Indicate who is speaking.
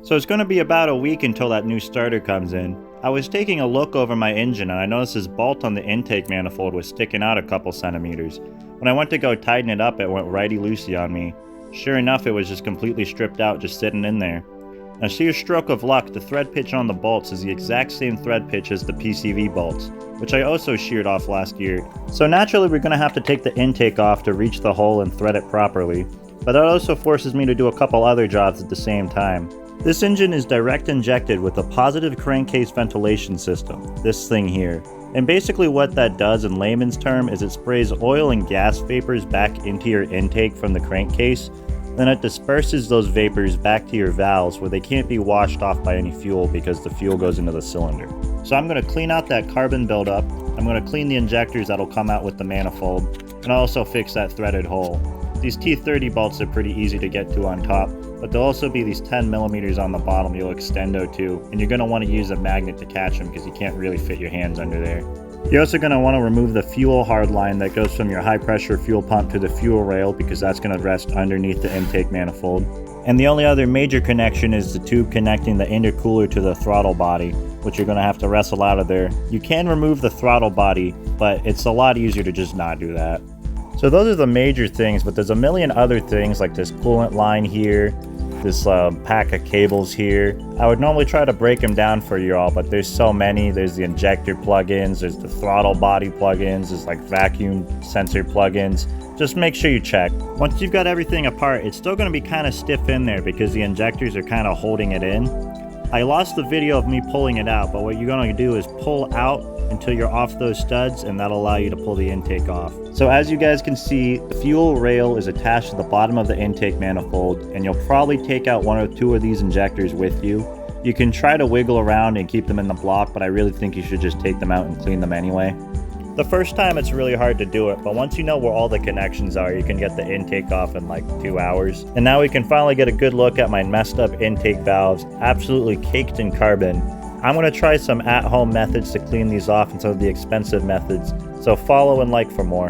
Speaker 1: So it's going to be about a week until that new starter comes in. I was taking a look over my engine and I noticed this bolt on the intake manifold was sticking out a couple centimeters. When I went to go tighten it up, it went righty-loosey on me. Sure enough, it was just completely stripped out, just sitting in there. Now, sheer stroke of luck, the thread pitch on the bolts is the exact same thread pitch as the PCV bolts, which I also sheared off last year. So naturally we're going to have to take the intake off to reach the hole and thread it properly, but that also forces me to do a couple other jobs at the same time. This engine is direct injected with a positive crankcase ventilation system, this thing here. And basically what that does in layman's term is it sprays oil and gas vapors back into your intake from the crankcase. Then it disperses those vapors back to your valves where they can't be washed off by any fuel because the fuel goes into the cylinder. So I'm going to clean out that carbon buildup, I'm going to clean the injectors that'll come out with the manifold, and I'll also fix that threaded hole. These T30 bolts are pretty easy to get to on top, but there'll also be these 10mm on the bottom you'll extendo to, and you're going to want to use a magnet to catch them because you can't really fit your hands under there. You're also going to want to remove the fuel hard line that goes from your high pressure fuel pump to the fuel rail because that's going to rest underneath the intake manifold. And the only other major connection is the tube connecting the intercooler to the throttle body, which you're going to have to wrestle out of there. You can remove the throttle body, but it's a lot easier to just not do that. So those are the major things, but there's a million other things like this coolant line here, this pack of cables here. I would normally try to break them down for you all, but there's so many. There's the injector plugins, there's the throttle body plugins, there's like vacuum sensor plugins. Just make sure you check. Once you've got everything apart, it's still going to be kind of stiff in there because the injectors are kind of holding it in. I lost the video of me pulling it out, but what you're going to do is pull out until you're off those studs, and that'll allow you to pull the intake off. So as you guys can see, the fuel rail is attached to the bottom of the intake manifold, and you'll probably take out one or two of these injectors with you. You can try to wiggle around and keep them in the block, but I really think you should just take them out and clean them anyway. The first time it's really hard to do it, but once you know where all the connections are, you can get the intake off in like 2 hours. And now we can finally get a good look at my messed up intake valves, absolutely caked in carbon. I'm going to try some at-home methods to clean these off and some of the expensive methods, so follow and like for more.